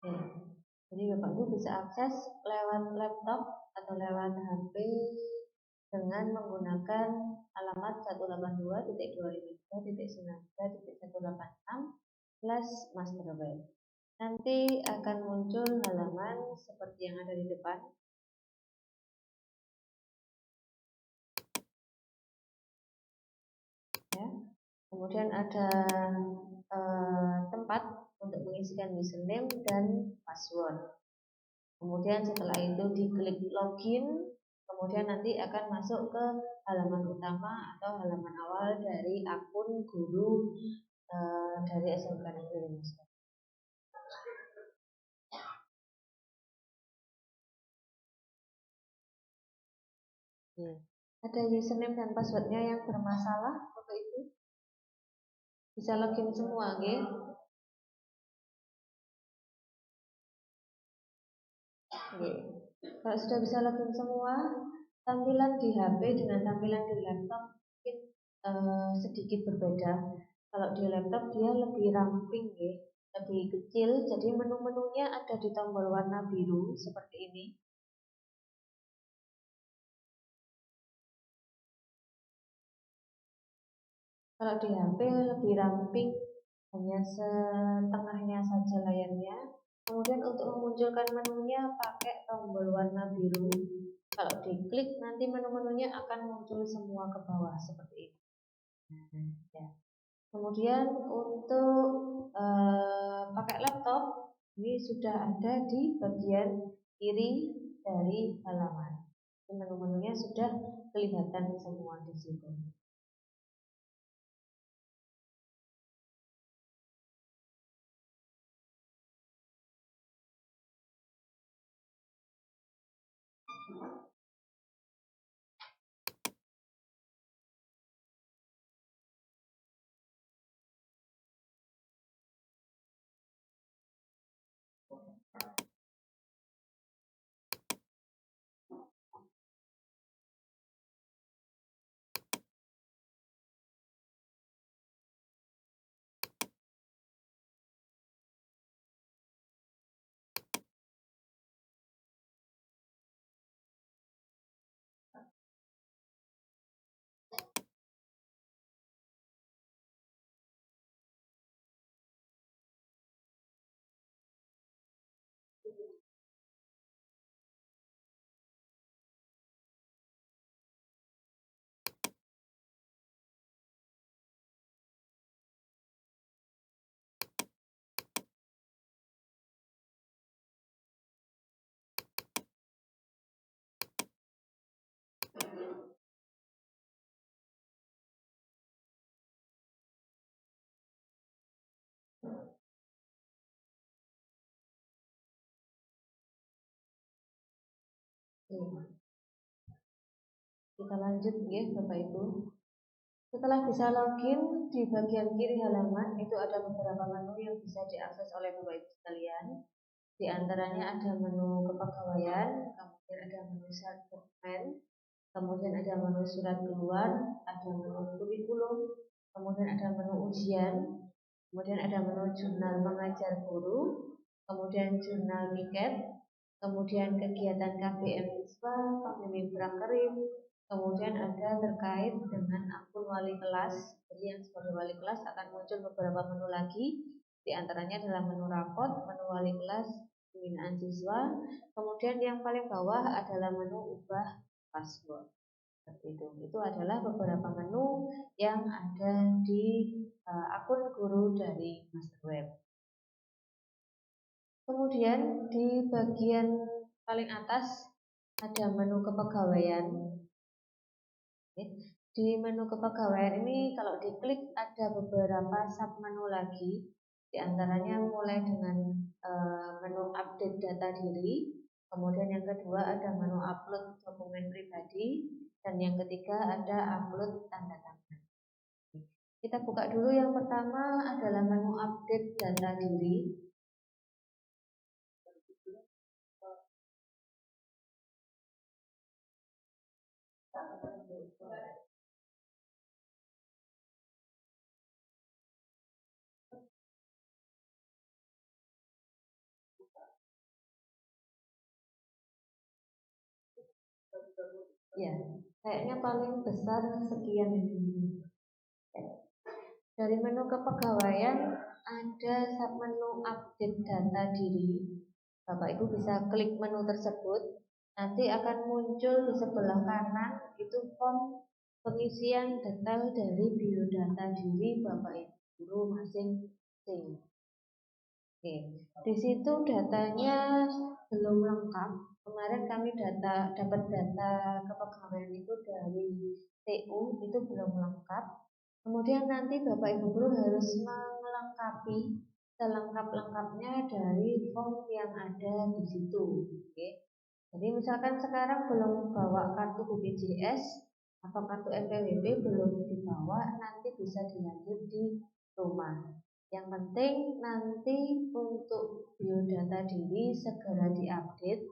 Oke. Jadi Bapak Ibu bisa akses lewat laptop atau lewat HP dengan menggunakan alamat 182.253.186/master web. Nanti akan muncul halaman seperti yang ada di depan. Ya. Kemudian ada tempat untuk mengisikan username dan password. Kemudian setelah itu diklik login, kemudian nanti akan masuk ke halaman utama atau halaman awal dari akun guru dari SMK Negeri 5. Ada username dan passwordnya yang bermasalah, Bapak Ibu? Bisa login semua, oke? Oke. Kalau sudah bisa login semua, tampilan di HP dengan tampilan di laptop mungkin sedikit berbeda. Kalau di laptop dia lebih ramping, ya, lebih kecil. Jadi menu-menunya ada di tombol warna biru seperti ini. Kalau di HP lebih ramping, hanya setengahnya saja layarnya. Kemudian untuk memunculkan menunya pakai tombol warna biru. Kalau diklik nanti menu-menunya akan muncul semua ke bawah seperti ini. Ya. Kemudian untuk pakai laptop ini sudah ada di bagian kiri dari halaman. Menu-menunya sudah kelihatan semua di situ. Kita lanjut ya Bapak Ibu. Setelah bisa login, di bagian kiri halaman itu ada beberapa menu yang bisa diakses oleh Bapak Ibu sekalian. Di antaranya ada menu kepegawaian, kemudian ada menu start dokumen, kemudian ada menu surat keluar, ada menu kurikulum, kemudian ada menu ujian, kemudian ada menu jurnal mengajar guru, kemudian jurnal tiket, kemudian kegiatan KBM siswa, pembimbing prakerim, kemudian ada terkait dengan akun wali kelas. Jadi yang sebagai wali kelas akan muncul beberapa menu lagi. Di antaranya adalah menu rapot, menu wali kelas, pembinaan siswa. Kemudian yang paling bawah adalah menu ubah password. Seperti itu adalah beberapa menu yang ada di akun guru dari Master Web. Kemudian di bagian paling atas ada menu kepegawaian. Di menu kepegawaian ini kalau diklik ada beberapa sub menu lagi. Di antaranya mulai dengan menu update data diri, kemudian yang kedua ada menu upload dokumen pribadi, dan yang ketiga ada upload tanda tangan. Kita buka dulu yang pertama adalah menu update data diri. Ya, kayaknya paling besar sekian ini. Dari menu kepegawaian ada menu update data diri. Bapak Ibu bisa klik menu tersebut. Nanti akan muncul di sebelah kanan itu form pengisian detail dari biodata diri Bapak Ibu guru masing-masing. Oke, di situ datanya belum lengkap. Kemarin kami dapat data kepegawaian itu dari TU itu belum lengkap. Kemudian nanti Bapak Ibu guru harus melengkapi selengkap-lengkapnya dari form yang ada di situ. Oke. Jadi misalkan sekarang belum bawa kartu BPJS atau kartu NPWP belum dibawa, nanti bisa dilanjut di rumah. Yang penting nanti untuk biodata diri segera diupdate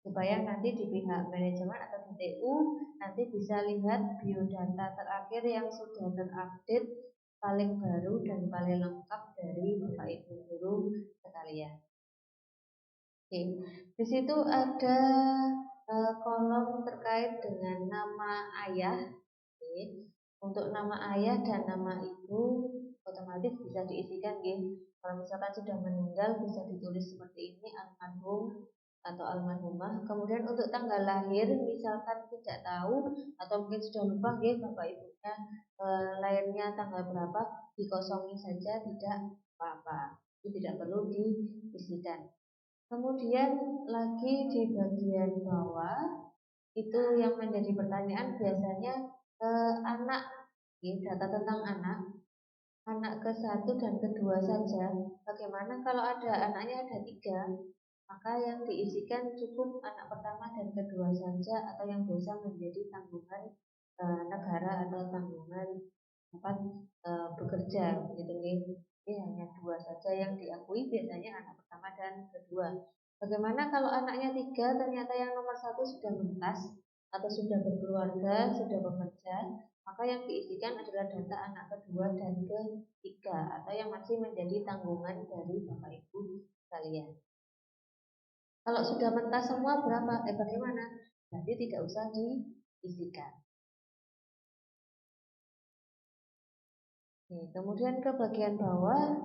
supaya nanti di pihak manajemen atau di TU nanti bisa lihat biodata terakhir yang sudah terupdate paling baru dan paling lengkap dari Bapak Ibu guru sekalian. Oke, di situ ada kolom terkait dengan nama ayah. Oke. Untuk nama ayah dan nama ibu otomatis bisa diisikan, nggih. Kalau misalkan sudah meninggal bisa ditulis seperti ini almarhum atau almarhumah. Kemudian untuk tanggal lahir misalkan tidak tahu atau mungkin sudah lupa nggih Bapak Ibunya lahirnya tanggal berapa, dikosongi saja tidak apa-apa. Itu tidak perlu diisikan. Kemudian lagi di bagian bawah itu yang menjadi pertanyaan biasanya anak, ya, data tentang anak ke satu dan kedua saja. Bagaimana kalau ada anaknya ada tiga, maka yang diisikan cukup anak pertama dan kedua saja atau yang biasa menjadi tanggungan negara atau tanggungan tempat bekerja, gitu nih. Jadi hanya dua saja yang diakui biasanya anak pertama dan kedua. Bagaimana kalau anaknya tiga ternyata yang nomor satu sudah mentas atau sudah berkeluarga, sudah bekerja, maka yang diisikan adalah data anak kedua dan ketiga atau yang masih menjadi tanggungan dari Bapak Ibu sekalian. Kalau sudah mentas semua berapa? Bagaimana? Berarti tidak usah diisikan. Oke, kemudian ke bagian bawah,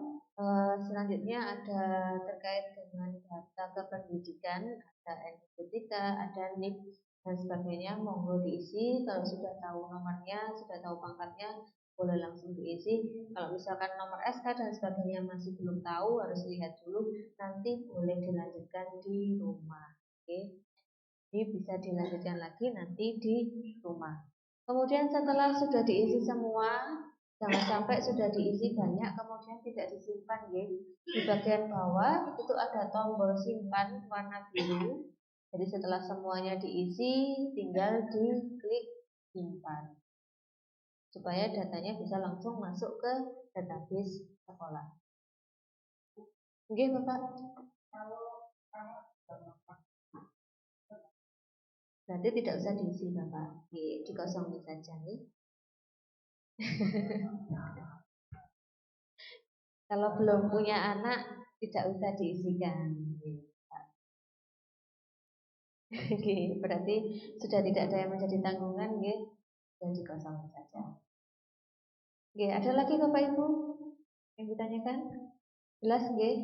selanjutnya ada terkait dengan data kependidikan, ada NIPK, ada NIP dan sebagainya. Monggo diisi. Kalau sudah tahu nomornya, sudah tahu pangkatnya, boleh langsung diisi. Kalau misalkan nomor SK dan sebagainya masih belum tahu, harus lihat dulu. Nanti boleh dilanjutkan di rumah. Oke, ini bisa dilanjutkan lagi nanti di rumah. Kemudian setelah sudah diisi semua, jangan sampai sudah diisi banyak kemudian tidak disimpan, ya. Di bagian bawah itu ada tombol simpan warna biru. Jadi setelah semuanya diisi, tinggal diklik simpan supaya datanya bisa langsung masuk ke database sekolah. Oke, Bapak. Berarti tidak usah diisi, Bapak. Dikosongin saja, nih. Kalau belum punya anak, tidak usah diisikan. Oke, berarti sudah tidak ada yang menjadi tanggungan, ya, dan dikosongkan saja. Oke, ada lagi Bapak Ibu yang ditanyakan? Jelas, nggih?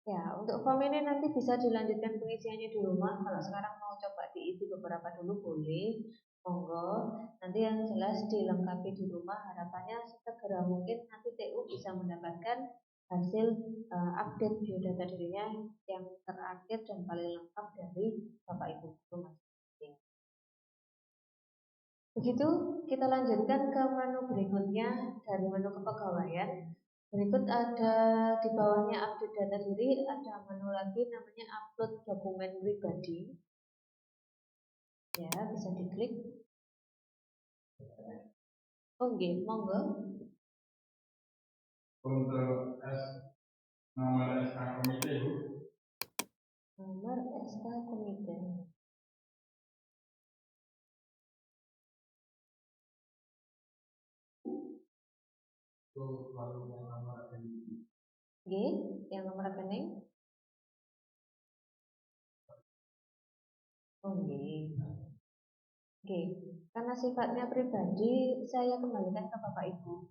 Ya, untuk form ini nanti bisa dilanjutkan pengisiannya di rumah. Kalau sekarang mau coba diisi beberapa dulu boleh, monggo. Nanti yang jelas dilengkapi di rumah. Harapannya segera mungkin nanti TU bisa mendapatkan hasil update biodata dirinya yang terakhir dan paling lengkap dari Bapak Ibu guru masing-masing. Begitu, kita lanjutkan ke menu berikutnya dari menu kepegawaian. Berikut ada di bawahnya update data diri, ada menu lagi namanya upload dokumen pribadi. Ya, bisa diklik. Oke, monggo. Untuk nomor SK komite, Bu. Nomor SK komite. Itu lalu yang nomor rekening. Oke, yang nomor rekening. Oke. Oke, karena sifatnya pribadi, saya kembalikan ke Bapak Ibu.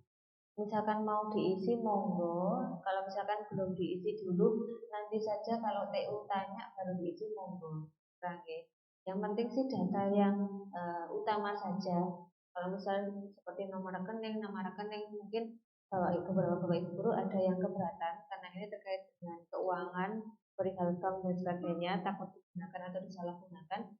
Misalkan mau diisi monggo, kalau misalkan belum diisi dulu, nanti saja kalau TU tanya baru diisi monggo. Oke. Yang penting sih data yang utama saja. Kalau misalnya seperti nomor rekening, nama rekening mungkin beberapa Bapak Ibu guru ada yang keberatan karena ini terkait dengan keuangan, perihal bank dan sebagainya, takut digunakan atau disalahgunakan.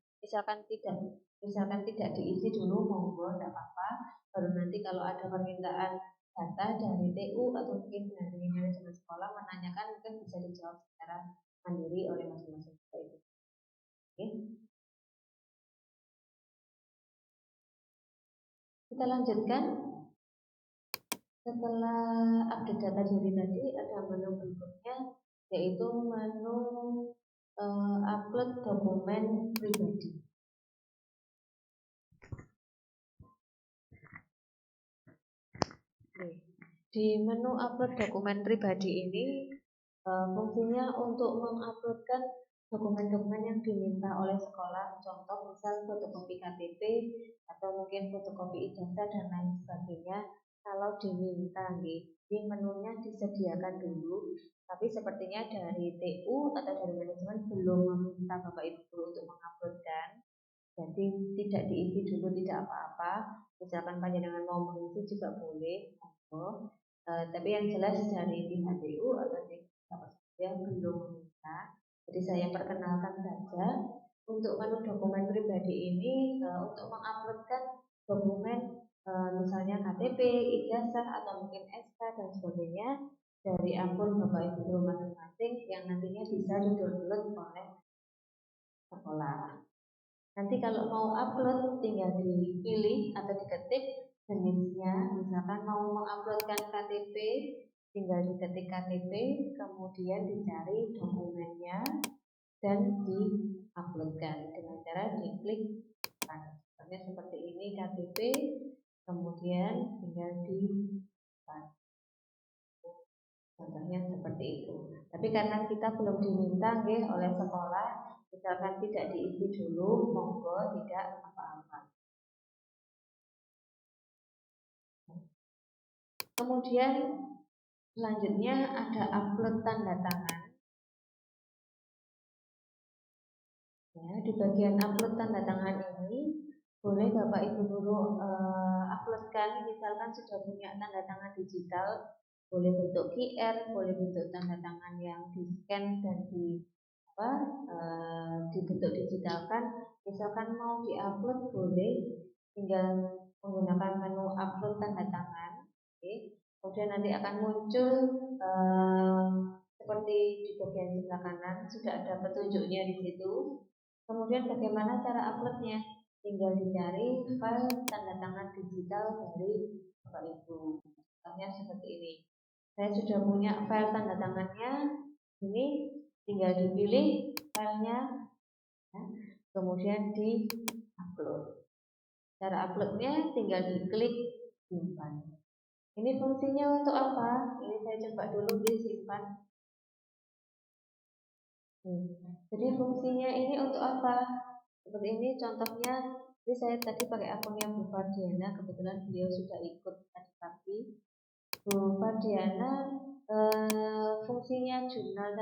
Misalkan tidak diisi dulu monggo, tidak apa-apa. Baru nanti kalau ada permintaan data dari TU atau mungkin dari manajemen sekolah menanyakan, mungkin bisa dijawab secara mandiri oleh masing-masing Bapak Ibu. Oke. Kita lanjutkan. Setelah update data diri tadi, ada menu berikutnya, yaitu menu upload dokumen pribadi. Di menu upload dokumen pribadi ini fungsinya untuk menguploadkan dokumen-dokumen yang diminta oleh sekolah, contoh misal fotokopi KTP atau mungkin fotokopi ijazah dan lain sebagainya. Kalau diminta nih, di menunya disediakan dulu, tapi sepertinya dari TU atau dari manajemen belum meminta Bapak Ibu untuk menguploadkan. Jadi tidak diisi dulu, tidak apa-apa. Misalkan panjenengan mau mengisi juga boleh, tapi yang jelas dari pihak TU atau saya belum meminta. Jadi saya perkenalkan saja untuk menu dokumen pribadi ini untuk menguploadkan dokumen misalnya KTP, ijazah atau mungkin SK dan sebagainya dari akun Bapak Ibu guru masing-masing yang nantinya bisa di-download oleh sekolah. Nanti kalau mau upload tinggal dipilih atau diketik jenisnya. Misalkan mau menguploadkan KTP, tinggal diketik KTP, kemudian dicari dokumennya dan diuploadkan dengan cara diklik. Contohnya seperti ini KTP, kemudian tinggal di contohnya seperti itu. Tapi karena kita belum diminta oleh sekolah, misalkan tidak diisi dulu, monggo tidak apa-apa. Kemudian selanjutnya ada upload tanda tangan. Ya, di bagian upload tanda tangan ini boleh Bapak Ibu guru uploadkan, misalkan sudah punya tanda tangan digital, boleh bentuk QR, boleh bentuk tanda tangan yang di scan dan dibentuk digitalkan. Misalkan mau diupload boleh, tinggal menggunakan menu upload tanda tangan. Oke. Kemudian nanti akan muncul seperti di bagian sebelah kanan sudah ada petunjuknya di situ. Kemudian bagaimana cara uploadnya? Tinggal dicari file tanda tangan digital dari Bapak Ibu. Contohnya seperti ini. Saya sudah punya file tanda tangannya. Ini tinggal dipilih filenya, ya, kemudian di-upload. Cara uploadnya tinggal diklik simpan. Ini fungsinya untuk apa? Ini saya coba dulu disimpan. Jadi fungsinya ini untuk apa? Seperti ini contohnya. Jadi saya tadi pakai akunnya Bu Fardiana, kebetulan beliau sudah ikut tadi pagi. Bu Fardiana fungsinya jurnal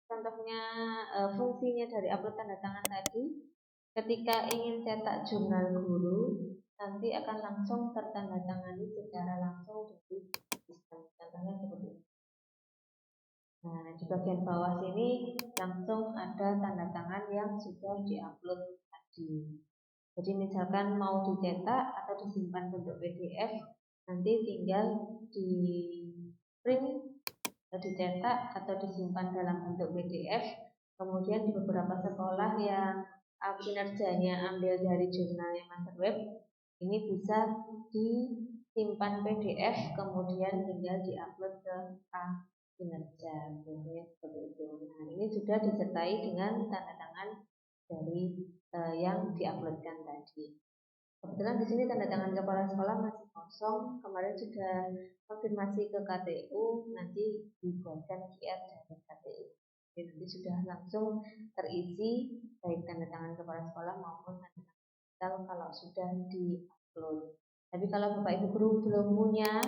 contohnya fungsinya dari upload tanda tangan tadi, ketika ingin cetak jurnal guru nanti akan langsung tertandatangani secara langsung dari sistem. Contohnya seperti ini. Nah, di bagian bawah sini langsung ada tanda tangan yang sudah diupload tadi. Jadi misalkan mau dicetak atau disimpan bentuk PDF, nanti tinggal di print, dicetak atau disimpan dalam bentuk PDF. Kemudian di beberapa sekolah yang kinerjanya ambil dari jurnalnya Master Web, ini bisa disimpan PDF, kemudian tinggal diupload ke kinerja, biasanya seperti itu. Nah, ini sudah disertai dengan tanda tangan dari yang diuploadkan tadi. Kebetulan di sini tanda tangan kepala sekolah masih kosong. Kemarin sudah konfirmasi ke KTU, nanti dibuatkan QR dari KTU. Jadi nanti sudah langsung terisi baik tanda tangan kepala sekolah maupun tanda tangan kalau sudah di-upload. Tapi kalau Bapak Ibu guru belum punya,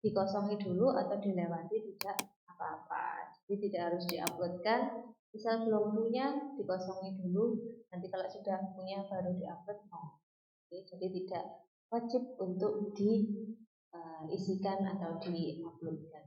dikosongi dulu atau dilewati tidak apa-apa. Jadi tidak harus diuploadkan. Misal belum punya, dikosongi dulu. Nanti kalau sudah punya baru diupload. Oke, jadi tidak wajib untuk diisikan atau diuploadkan.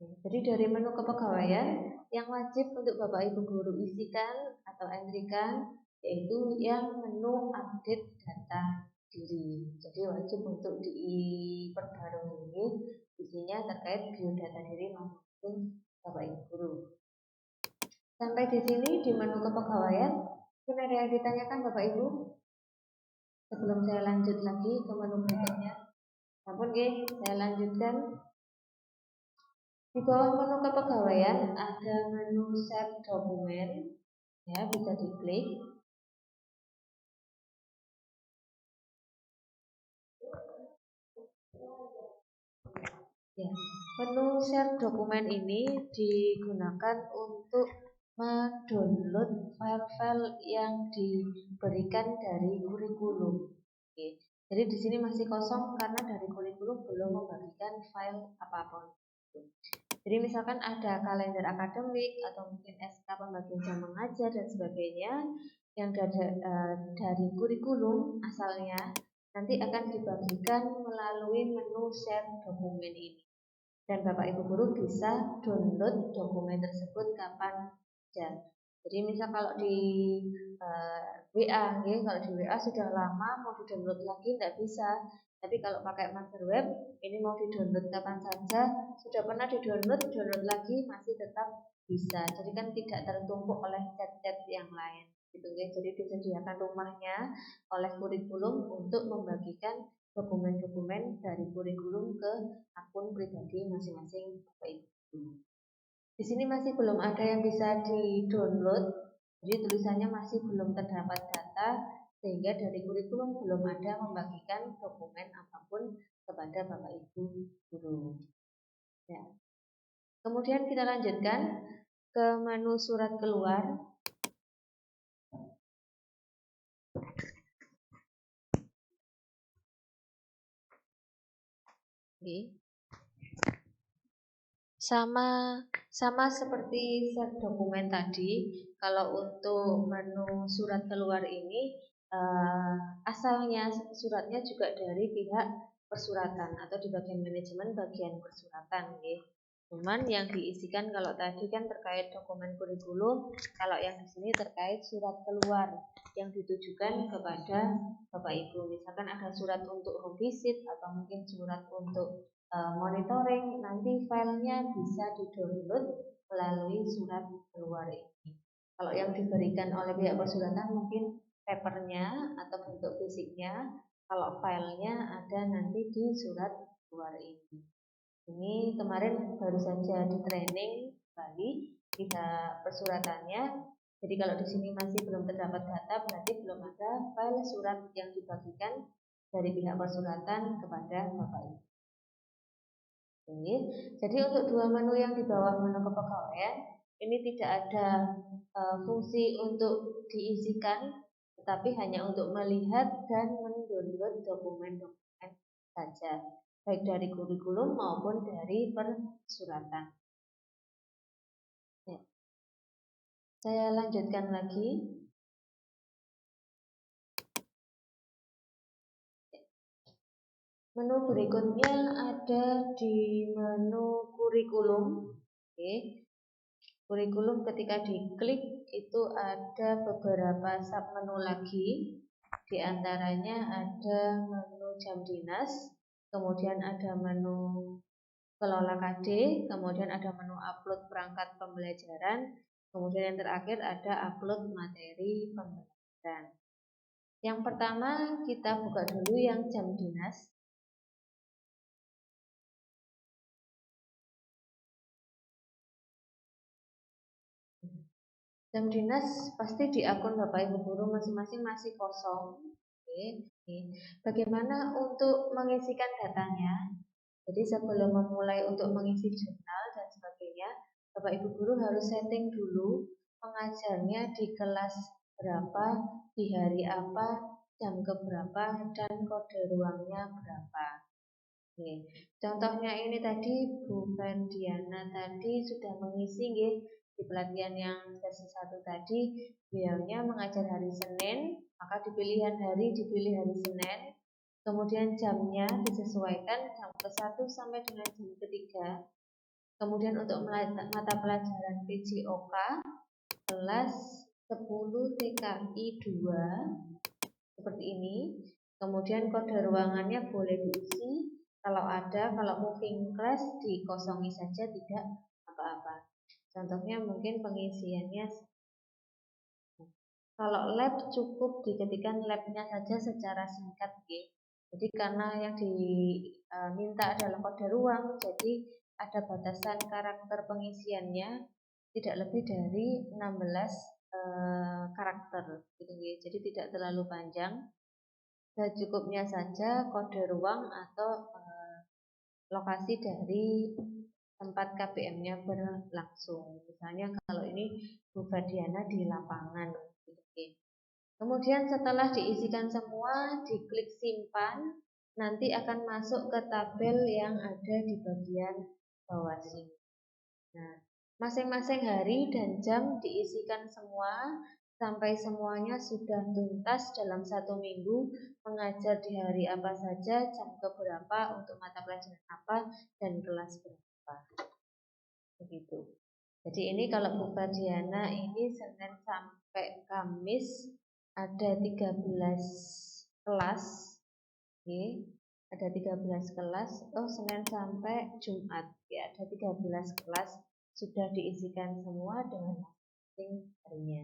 Jadi dari menu kepegawaian yang wajib untuk Bapak Ibu guru isikan atau entrykan yaitu yang menu update data diri. Jadi wajib untuk diperbarui isinya terkait biodata diri maupun Bapak Ibu guru. Sampai di sini di menu kepegawaian, mungkin ada yang ditanyakan Bapak Ibu? Sebelum saya lanjut lagi ke menu berikutnya. Namun saya lanjutkan. Di bawah menu kepegawaian ada menu Save Dokumen, ya bisa diklik. Ya, menu Share Dokumen ini digunakan untuk mendownload file-file yang diberikan dari kurikulum. Oke. Jadi di sini masih kosong karena dari kurikulum belum membagikan file apapun. Jadi misalkan ada kalender akademik atau mungkin SK pembagian jam mengajar dan sebagainya yang dari kurikulum asalnya nanti akan dibagikan melalui menu share dokumen ini. Dan Bapak Ibu guru bisa download dokumen tersebut kapan saja. Jadi misal kalau di WA, kalau di WA sudah lama mau di-download lagi tidak bisa. Tapi kalau pakai master web, ini mau di-download kapan saja, sudah pernah di-download, download lagi masih tetap bisa. Jadi kan tidak tertumpuk oleh chat-chat yang lain. Gitu, ya. Jadi disediakan rumahnya oleh kurikulum untuk membagikan dokumen-dokumen dari kurikulum ke akun pribadi masing-masing Bapak Ibu. Di sini masih belum ada yang bisa di-download, jadi tulisannya masih belum terdapat data, sehingga dari kurikulum belum ada membagikan dokumen apapun kepada Bapak Ibu guru. Ya. Kemudian kita lanjutkan ke menu surat keluar. Oke. Sama seperti set dokumen tadi, kalau untuk menu surat keluar ini asalnya suratnya juga dari pihak persuratan atau di bagian manajemen bagian persuratan, ya. Cuman yang diisikan kalau tadi kan terkait dokumen kurikulum, kalau yang di sini terkait surat keluar yang ditujukan kepada Bapak Ibu. Misalkan ada surat untuk home visit atau mungkin surat untuk monitoring, nanti filenya bisa di-download melalui surat keluar ini. Kalau yang diberikan oleh pihak persuratan mungkin papernya atau bentuk fisiknya, kalau filenya ada nanti di surat keluar ini. Ini kemarin baru saja di training Bali pihak persuratannya. Jadi kalau di sini masih belum terdapat data, berarti belum ada file surat yang dibagikan dari pihak persuratan kepada Bapak Ibu. Jadi untuk dua menu yang di bawah menu kepegawaian ini tidak ada fungsi untuk diisikan, tetapi hanya untuk melihat dan mendownload dokumen-dokumen saja, baik dari kurikulum maupun dari persuratan. Ya. Saya lanjutkan lagi. Menu berikutnya ada di menu kurikulum. Oke. Kurikulum ketika diklik itu ada beberapa sub menu lagi. Di antaranya ada menu jam dinas, kemudian ada menu kelola KD, kemudian ada menu upload perangkat pembelajaran, kemudian yang terakhir ada upload materi pembelajaran. Yang pertama kita buka dulu yang jam dinas. Jam dinas pasti di akun Bapak Ibu guru masing-masing masih kosong. Oke. Bagaimana untuk mengisikan datanya? Jadi sebelum memulai untuk mengisi jurnal dan sebagainya, Bapak Ibu guru harus setting dulu mengajarnya di kelas berapa, di hari apa, jam keberapa, dan kode ruangnya berapa. Oke. Contohnya ini tadi Bu Ferdiana tadi sudah mengisi nggih, di pelatihan yang sesi 1 tadi. Beliaunya mengajar hari Senin, maka di pilihan hari dipilih hari Senin. Kemudian jamnya disesuaikan jam ke-1 sampai dengan jam ke-3. Kemudian untuk mata pelajaran PJOK kelas 10 TKI 2 seperti ini. Kemudian kode ruangannya boleh diisi, kalau ada, kalau moving class dikosongi saja, tidak apa-apa. Contohnya mungkin pengisiannya, kalau lab cukup diketikkan labnya saja secara singkat, gitu. Jadi karena yang diminta adalah kode ruang, jadi ada batasan karakter pengisiannya tidak lebih dari 16 karakter, gitu ya. Jadi tidak terlalu panjang. Secukupnya saja kode ruang atau lokasi dari tempat KBM-nya berlangsung. Misalnya kalau ini Bu Ferdiana di lapangan, gitu ya. Kemudian setelah diisikan semua, diklik simpan, nanti akan masuk ke tabel yang ada di bagian bawah sini. Nah, masing-masing hari dan jam diisikan semua sampai semuanya sudah tuntas dalam 1 minggu, mengajar di hari apa saja, jam berapa, untuk mata pelajaran apa, dan kelas berapa. Begitu. Jadi ini kalau Bu Ferdiana ini Senin sampai Kamis ada 13 kelas. Oke. Ada 13 kelas. Oh, Senin sampai Jumat. Ya, ada 13 kelas sudah diisikan semua dengan masing-masing harinya.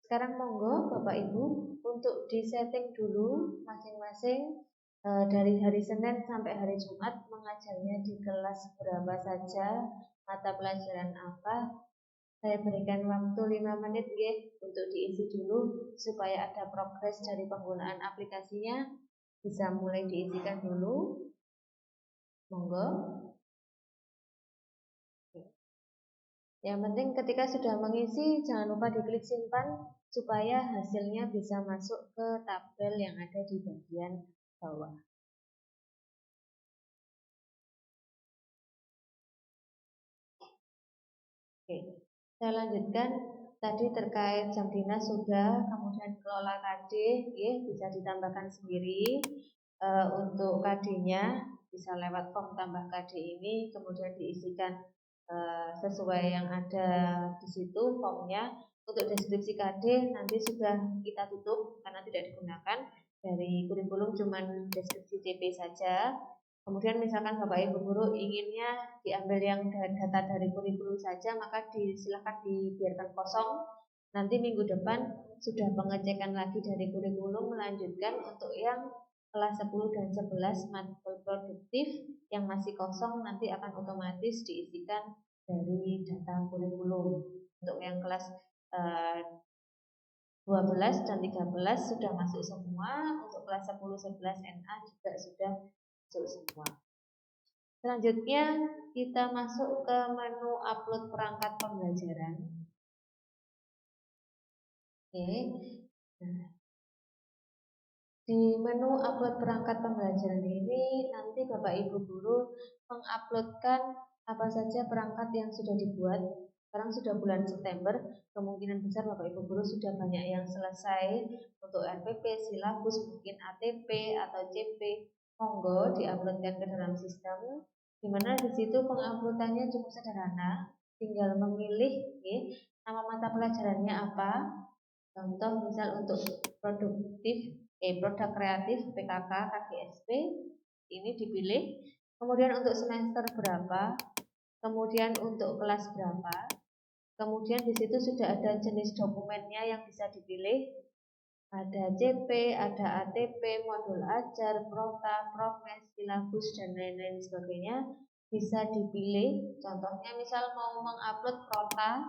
Sekarang monggo Bapak Ibu untuk disetting dulu masing-masing dari hari Senin sampai hari Jumat mengajarnya di kelas berapa saja, mata pelajaran apa. Saya berikan waktu 5 menit untuk diisi dulu supaya ada progres dari penggunaan aplikasinya. Bisa mulai diisikan dulu. Monggo. Yang penting ketika sudah mengisi jangan lupa diklik simpan supaya hasilnya bisa masuk ke tabel yang ada di bagian bawah. Oke. Saya lanjutkan, tadi terkait jam dinas sudah, kemudian kelola KD, bisa ditambahkan sendiri. Untuk KD-nya bisa lewat form tambah KD ini, kemudian diisikan sesuai yang ada di situ formnya. Untuk deskripsi KD nanti sudah kita tutup karena tidak digunakan, dari kurikulum cuma deskripsi CP saja. Kemudian misalkan Bapak Ibu guru inginnya diambil yang data dari kurikulum saja, maka silakan dibiarkan kosong. Nanti minggu depan sudah pengecekan lagi dari kurikulum, melanjutkan untuk yang kelas 10 dan 11 matkul produktif yang masih kosong nanti akan otomatis diisikan dari data kurikulum. Untuk yang kelas 12 dan 13 sudah masuk semua, untuk kelas 10 11 NA juga sudah masuk semua. Selanjutnya kita masuk ke menu upload perangkat pembelajaran. Oke. Nah, di menu upload perangkat pembelajaran ini nanti Bapak Ibu guru menguploadkan apa saja perangkat yang sudah dibuat. Sekarang sudah bulan September, kemungkinan besar Bapak Ibu guru sudah banyak yang selesai untuk RPP, silabus, mungkin ATP atau CP. Monggo diuploadkan ke dalam sistem, di mana di situ penguploadannya cukup sederhana, tinggal memilih nama mata pelajarannya apa. Contoh misal untuk produk kreatif PKK KGSP ini dipilih, kemudian untuk semester berapa, kemudian untuk kelas berapa, kemudian di situ sudah ada jenis dokumennya yang bisa dipilih. Ada CP, ada ATP, modul ajar, prota, progres, silabus, dan lain-lain sebagainya bisa dipilih. Contohnya misal mau mengupload prota,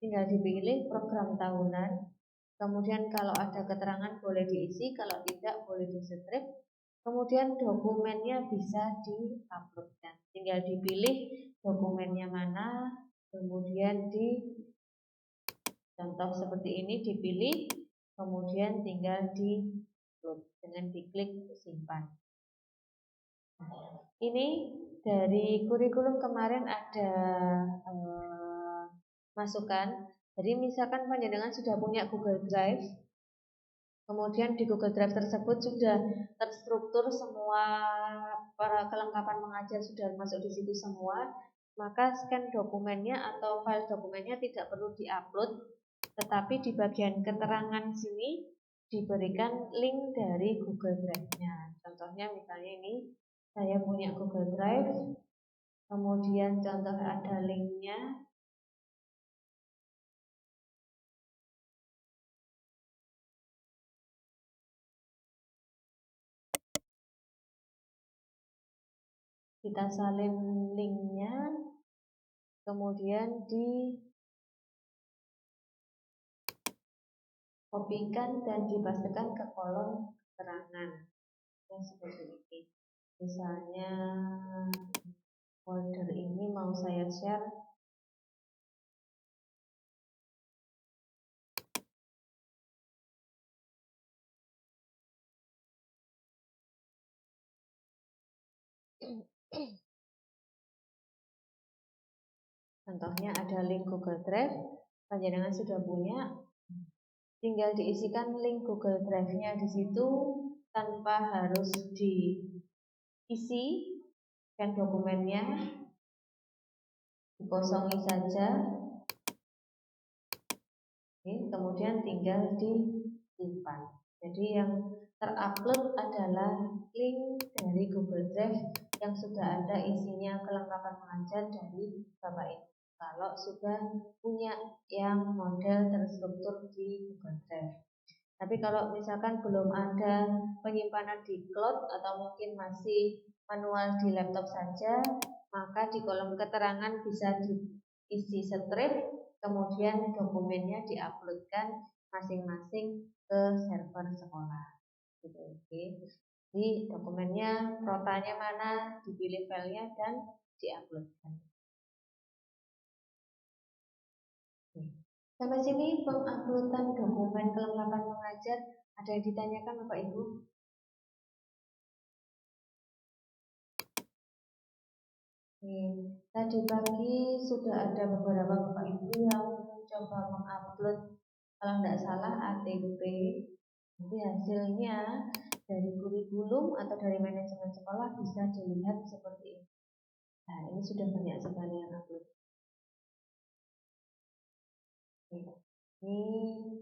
tinggal dipilih program tahunan. Kemudian kalau ada keterangan boleh diisi, kalau tidak boleh di-strip. Kemudian dokumennya bisa di-uploadkan. Tinggal dipilih dokumennya mana, kemudian Contoh seperti ini dipilih, kemudian tinggal di-upload dengan diklik simpan. Ini dari kurikulum kemarin ada masukan. Jadi misalkan panjenengan sudah punya Google Drive, kemudian di Google Drive tersebut sudah terstruktur semua para kelengkapan mengajar sudah masuk di situ semua, maka scan dokumennya atau file dokumennya tidak perlu diupload, tetapi di bagian keterangan sini diberikan link dari Google Drive-nya. Contohnya misalnya ini saya punya Google Drive, kemudian contoh ada linknya. Kita salin linknya, kemudian dikopikan dan dipastikan ke kolom keterangan yang seperti ini. Misalnya folder ini mau saya share. Contohnya ada link Google Drive, panjenengan sudah punya, tinggal diisikan link Google Drive-nya di situ tanpa harus diisi kan dokumennya, dikosongi saja. Kemudian tinggal disimpan. Jadi yang terupload adalah link dari Google Drive yang sudah ada isinya kelengkapan mengajar dari Bapak Ibu. Kalau sudah punya yang model terstruktur di Google Drive. Tapi kalau misalkan belum ada penyimpanan di cloud atau mungkin masih manual di laptop saja, maka di kolom keterangan bisa diisi strip, kemudian dokumennya diuploadkan masing-masing ke server sekolah. Gitu, oke. Jadi dokumennya, protanya mana, dipilih filenya dan diuploadkan. Sampai sini penguploadan dokumen kelengkapan mengajar. Ada yang ditanyakan Bapak Ibu? Tadi pagi sudah ada beberapa Bapak Ibu yang mencoba mengupload, kalau tidak salah ATP. Nanti hasilnya dari kurikulum atau dari manajemen sekolah bisa dilihat seperti ini. Nah, ini sudah banyak sekali yang upload. Ini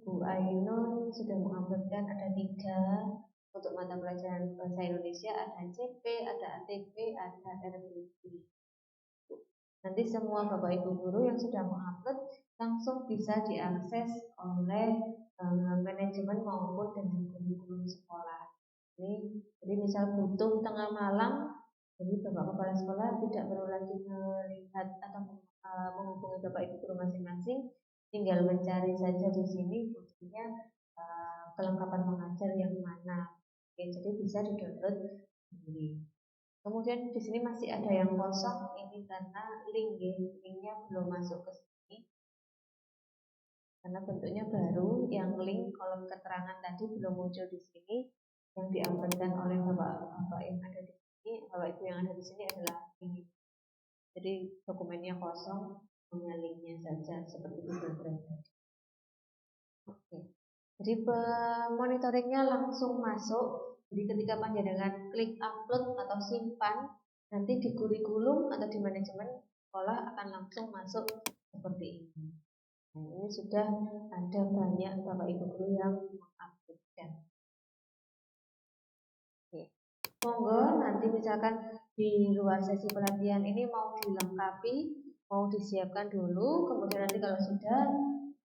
Bu Ainun sudah menguploadkan ada 3 untuk mata pelajaran bahasa Indonesia, ada CP, ada ATP, ada RBB. Nanti semua Bapak Ibu guru yang sudah mengupload langsung bisa diakses oleh manajemen maupun dengan kurikulum sekolah. Jadi misal butuh tengah malam, jadi Bapak Kepala Sekolah tidak perlu lagi melihat atau menghubungi Bapak Ibu guru masing-masing, tinggal mencari saja di sini butuhnya kelengkapan mengajar yang mana. Oke, jadi bisa di-download sendiri. Kemudian di sini masih ada yang kosong, ini karena linknya belum masuk ke sini. Karena bentuknya baru, yang link kolom keterangan tadi belum muncul di sini. Yang diuploadkan oleh Bapak yang ada di sini, Bapak Ibu yang ada di sini adalah ini. Jadi dokumennya kosong, hanya linknya saja seperti Google Drive tadi. Oke. Jadi monitoringnya langsung masuk. Jadi ketika panjenengan klik upload atau simpan, nanti di kurikulum atau di manajemen sekolah akan langsung masuk seperti ini. Nah, ini sudah ada banyak Bapak Ibu guru yang menguploadkan. Monggo nanti misalkan di luar sesi pelatihan ini mau dilengkapi, mau disiapkan dulu, kemudian nanti kalau sudah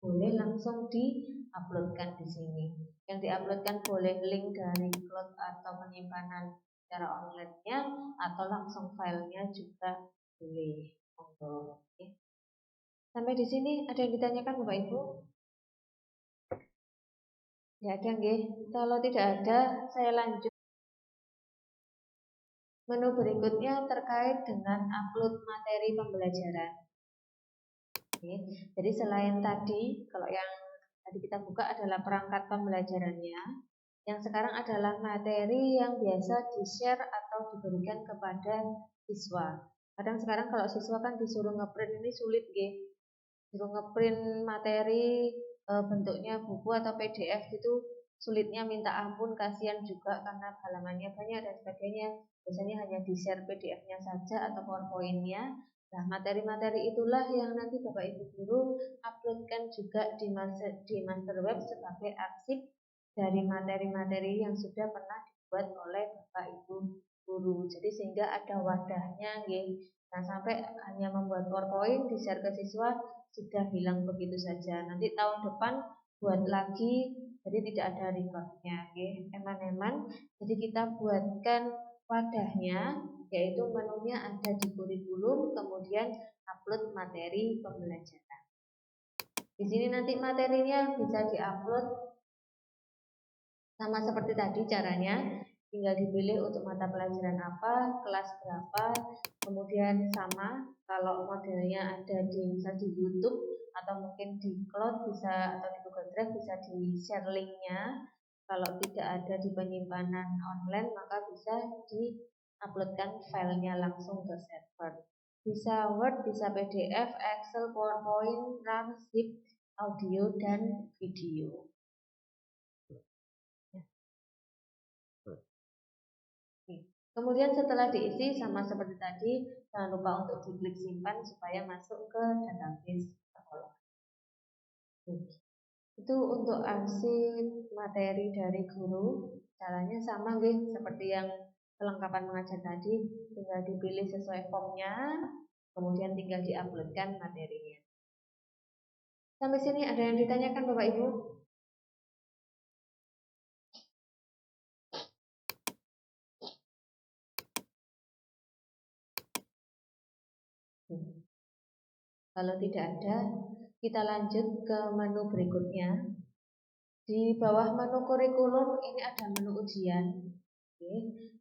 boleh langsung diuploadkan di sini. Yang diuploadkan boleh link dari cloud atau penyimpanan secara online-nya atau langsung filenya juga boleh. Monggo. Oke. Sampai di sini ada yang ditanyakan Bapak Ibu? Ya ada nggih. Kalau tidak ada, saya lanjut. Menu berikutnya terkait dengan upload materi pembelajaran. Oke. Jadi selain tadi, kalau yang tadi kita buka adalah perangkat pembelajarannya, yang sekarang adalah materi yang biasa di-share atau diberikan kepada siswa. Kadang sekarang kalau siswa kan disuruh ngeprint ini sulit, disuruh ngeprint materi bentuknya buku atau PDF gitu, sulitnya minta ampun, kasihan juga karena halamannya banyak dan sebagainya. Biasanya hanya di-share PDF-nya saja atau PowerPoint-nya. Nah, materi-materi itulah yang nanti Bapak Ibu guru uploadkan juga di master web sebagai arsip dari materi-materi yang sudah pernah dibuat oleh Bapak Ibu guru. Jadi sehingga ada wadahnya, Nah, sampai hanya membuat PowerPoint di-share ke siswa sudah hilang begitu saja. Nanti tahun depan buat lagi, jadi tidak ada recordnya, eman-eman. Jadi kita buatkan wadahnya, yaitu menunya ada di kurikulum, kemudian upload materi pembelajaran. Di sini nanti materinya bisa diupload sama seperti tadi caranya, tinggal dipilih untuk mata pelajaran apa, kelas berapa, kemudian sama kalau modelnya ada di di YouTube atau mungkin di cloud bisa atau di Google Drive bisa di share linknya. Kalau tidak ada di penyimpanan online maka bisa di-uploadkan filenya langsung ke server. Bisa Word, bisa PDF, Excel, PowerPoint, RAM, zip, audio dan video. Kemudian setelah diisi sama seperti tadi, jangan lupa untuk diklik simpan supaya masuk ke database sekolah. Itu untuk arsip materi dari guru. Caranya sama seperti yang kelengkapan mengajar tadi, tinggal dipilih sesuai formnya, kemudian tinggal diuploadkan materinya. Sampai sini ada yang ditanyakan Bapak Ibu? Kalau tidak ada, kita lanjut ke menu berikutnya. Di bawah menu kurikulum ini ada menu ujian,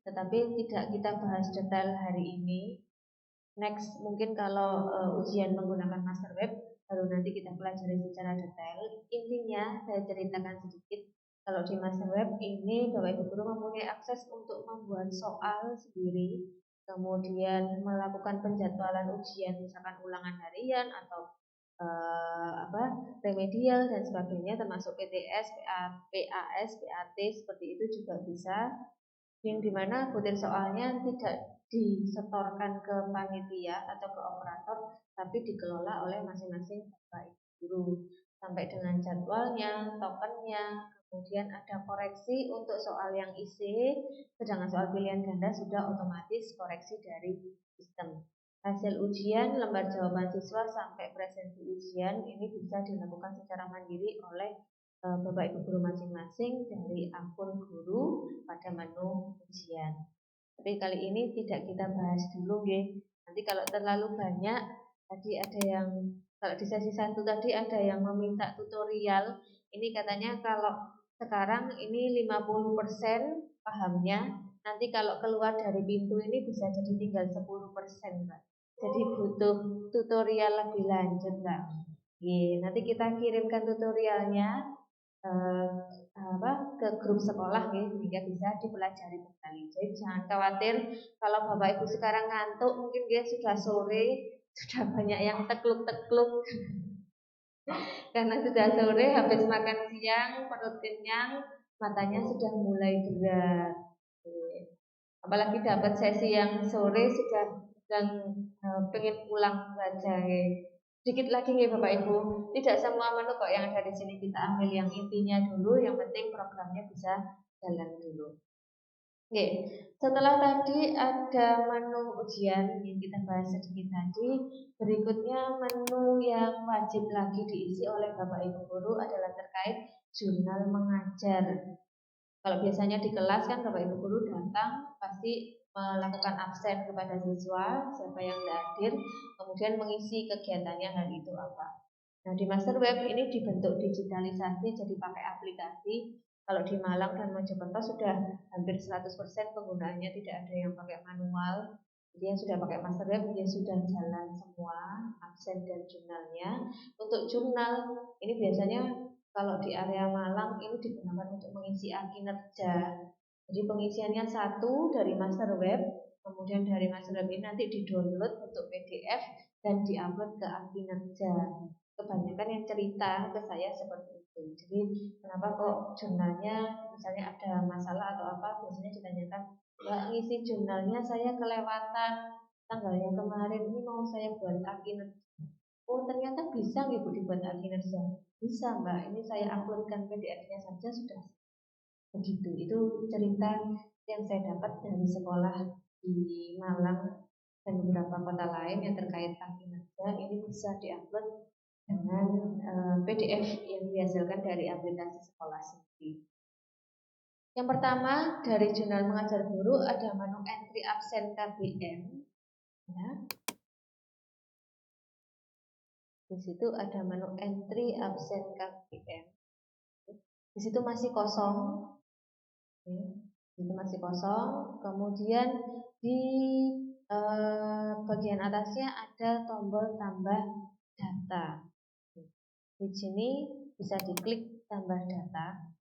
tetapi tidak kita bahas detail hari ini. Next, mungkin kalau ujian menggunakan master web, baru nanti kita pelajari secara detail. Intinya saya ceritakan sedikit. Kalau di master web ini Bapak Ibu guru mempunyai akses untuk membuat soal sendiri, kemudian melakukan penjadwalan ujian, misalkan ulangan harian atau remedial dan sebagainya, termasuk PTS, PAS, PAT seperti itu juga bisa. Yang dimana butir soalnya tidak disetorkan ke panitia atau ke operator, tapi dikelola oleh masing-masing Bapak Ibu guru sampai dengan jadwalnya, tokennya, kemudian ada koreksi untuk soal yang isi, sedangkan soal pilihan ganda sudah otomatis koreksi dari sistem. Hasil ujian, lembar jawaban siswa sampai presensi ujian ini bisa dilakukan secara mandiri oleh Bapak Ibu guru masing-masing dari akun guru pada menu ujian. Tapi kali ini tidak kita bahas dulu, Nanti kalau terlalu banyak, tadi ada yang kalau di sesi 1 tadi ada yang meminta tutorial. Ini katanya kalau sekarang ini 50% pahamnya, nanti kalau keluar dari pintu ini bisa jadi tinggal 10%, Mbak. Jadi butuh tutorial lebih lanjut, Mbak. Nanti kita kirimkan tutorialnya ke grup sekolah sehingga bisa dipelajari kembali. Jadi jangan khawatir kalau Bapak Ibu sekarang ngantuk, mungkin dia sudah sore, sudah banyak yang tekluk-tekluk karena sudah sore habis makan siang, perut kenyang, matanya sudah mulai berat. Apalagi dapat sesi yang sore sudah pengen pulang baca. Sedikit lagi Bapak Ibu, tidak semua menu kok yang ada di sini kita ambil yang intinya dulu, yang penting programnya bisa jalan dulu. Setelah tadi ada menu ujian yang kita bahas sedikit tadi, berikutnya menu yang wajib lagi diisi oleh Bapak Ibu guru adalah terkait jurnal mengajar. Kalau biasanya di kelas kan Bapak Ibu guru datang pasti melakukan absen kepada siswa, siapa yang tidak hadir, kemudian mengisi kegiatannya hari itu apa. Nah, di master web ini dibentuk digitalisasi jadi pakai aplikasi. Kalau di Malang dan Mojokerto sudah hampir 100% penggunaannya, tidak ada yang pakai manual. Jadi yang sudah pakai master web dia sudah jalan semua absen dan jurnalnya. Untuk jurnal ini biasanya kalau di area Malang ini digunakan untuk mengisi kinerja. Jadi pengisiannya satu dari master web, kemudian dari master web ini nanti di-download untuk PDF dan diupload ke kinerja. Kebanyakan yang cerita ke saya seperti itu. Jadi kenapa kok jurnalnya misalnya ada masalah atau apa, biasanya ditanyakan, Mbak, ngisi jurnalnya saya kelewatan tanggalnya kemarin, ini mau saya buat kinerja. Oh ternyata bisa Ibu dibuat kinerja. Bisa Mbak, ini saya uploadkan PDF-nya saja sudah. Begitu, itu cerita yang saya dapat dari sekolah di Malang dan beberapa kota lain yang terkait kinerja. Ini bisa diupload dengan PDF yang dihasilkan dari aplikasi sekolah sendiri. Yang pertama dari jurnal mengajar guru ada menu entry absen KBM. Ya. Di situ ada menu entry absen KBM. Di situ masih kosong. Itu masih kosong. Kemudian di bagian atasnya ada tombol tambah data. Di sini bisa diklik tambah data.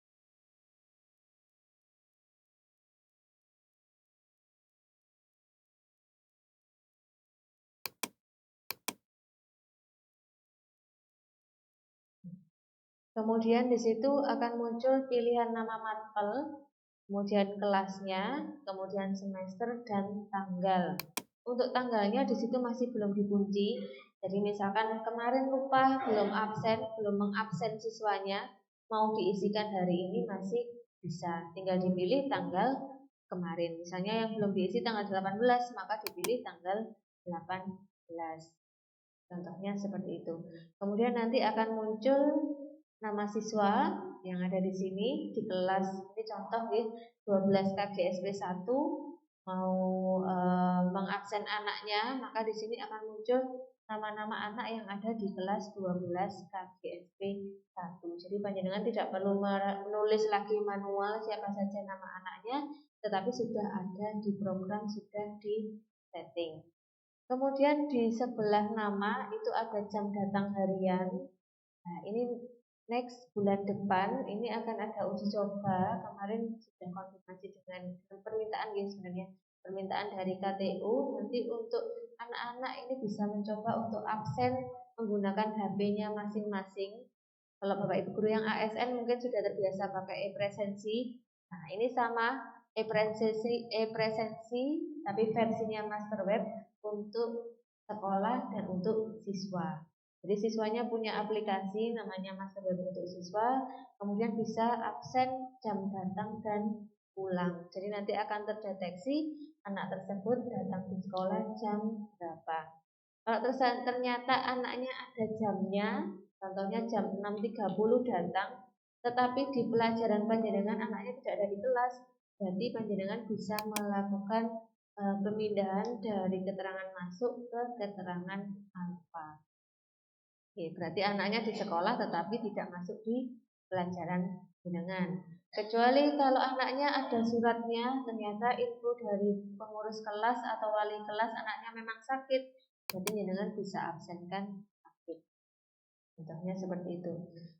Kemudian di situ akan muncul pilihan nama matpel, kemudian kelasnya, kemudian semester dan tanggal. Untuk tanggalnya di situ masih belum dikunci. Jadi misalkan kemarin lupa belum absen, belum mengabsen siswanya, mau diisikan hari ini masih bisa. Tinggal dipilih tanggal kemarin. Misalnya yang belum diisi tanggal 18, maka dipilih tanggal 18. Contohnya seperti itu. Kemudian nanti akan muncul nama siswa yang ada di sini di kelas. Ini contoh ya, 12 KGSP 1 mau mengabsen anaknya, maka di sini akan muncul nama-nama anak yang ada di kelas 12 KGSP 1. Jadi panjenengan tidak perlu menulis lagi manual siapa saja nama anaknya, tetapi sudah ada di program, sudah di setting. Kemudian di sebelah nama itu ada jam datang harian. Nah, ini next bulan depan ini akan ada uji coba. Kemarin sudah konfirmasi dengan permintaan ya sebenarnya. Permintaan dari KTU nanti untuk anak-anak ini bisa mencoba untuk absen menggunakan HP-nya masing-masing. Kalau Bapak Ibu guru yang ASN mungkin sudah terbiasa pakai e-presensi. Nah, ini sama e-presensi tapi versinya master web untuk sekolah dan untuk siswa. Jadi siswanya punya aplikasi namanya Master Web untuk siswa, kemudian bisa absen jam datang dan pulang. Jadi nanti akan terdeteksi anak tersebut datang di sekolah jam berapa. Kalau ternyata anaknya ada jamnya, contohnya jam 6.30 datang, tetapi di pelajaran panjenengan anaknya tidak ada di kelas, berarti panjenengan bisa melakukan pemindahan dari keterangan masuk ke keterangan alfa. Oke, berarti anaknya di sekolah tetapi tidak masuk di pelajaran jenengan. Kecuali kalau anaknya ada suratnya, ternyata info dari pengurus kelas atau wali kelas anaknya memang sakit, berarti jenengan bisa absenkan sakit. Contohnya seperti itu.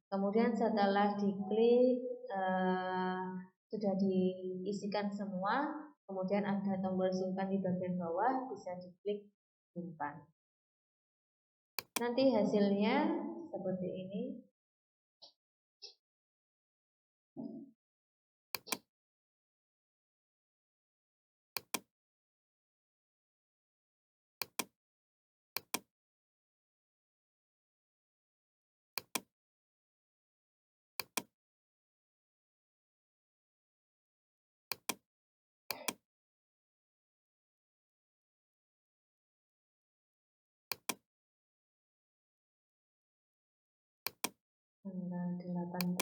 Kemudian setelah diklik sudah diisikan semua, kemudian ada tombol simpan di bagian bawah, bisa diklik simpan. Nanti hasilnya seperti ini. Tanggal 18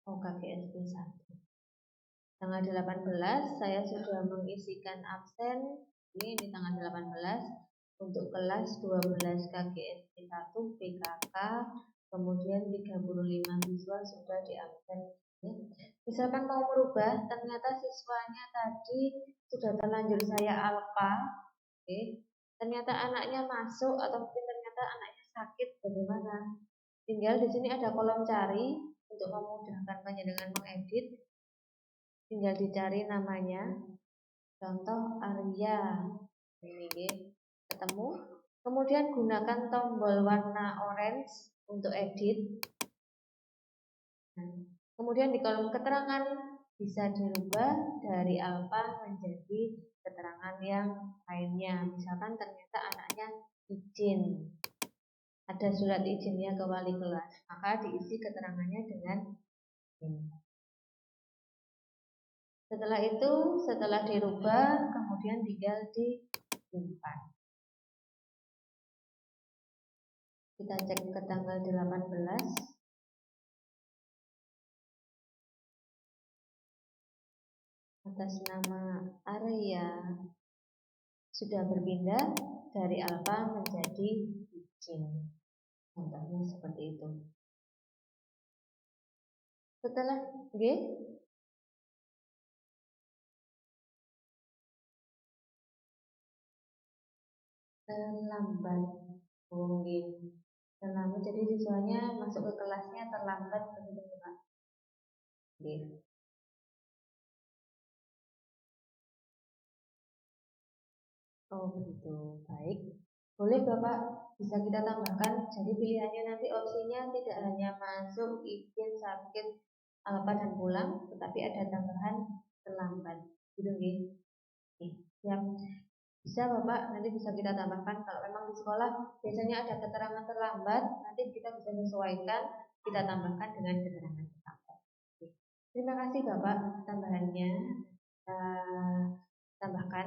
KGSP 1. Tanggal 18 saya sudah mengisikan absen. Ini di tanggal 18 untuk kelas 12 KGSP 1 PKK, kemudian 35 siswa sudah diabsen. Misalkan mau merubah, ternyata siswanya tadi sudah terlanjur saya alfa, oke. Ternyata anaknya masuk atau mungkin ternyata anaknya sakit, bagaimana? Tinggal di sini ada kolom cari untuk memudahkan panjenengan mengedit. Tinggal dicari namanya. Contoh Arya. Ini ketemu. Kemudian gunakan tombol warna orange untuk edit. Nah, kemudian di kolom keterangan bisa dirubah dari alfa menjadi keterangan yang lainnya. Misalkan ternyata anaknya izin, ada surat izinnya ke wali kelas, maka diisi keterangannya dengan ini. Setelah itu, setelah dirubah, kemudian tinggal disimpan. Kita cek ke tanggal 18. Atas nama Arya sudah berpindah dari alfa menjadi izin. Contohnya seperti itu. Setelah G, terlambat. Oh, G. Terlambat, jadi siswanya masuk ke kelasnya terlambat begitu Pak. G. Oh begitu, baik. Boleh Bapak, bisa kita tambahkan. Jadi pilihannya nanti opsinya tidak hanya masuk, izin, sakit, alfa dan pulang, tetapi ada tambahan terlambat. Gitu nggih. Oke, siap. Bisa Bapak, nanti bisa kita tambahkan. Kalau memang di sekolah biasanya ada keterangan terlambat, nanti kita bisa sesuaikan, kita tambahkan dengan keterangan terlambat. Oke. Terima kasih Bapak tambahannya. Kita tambahkan.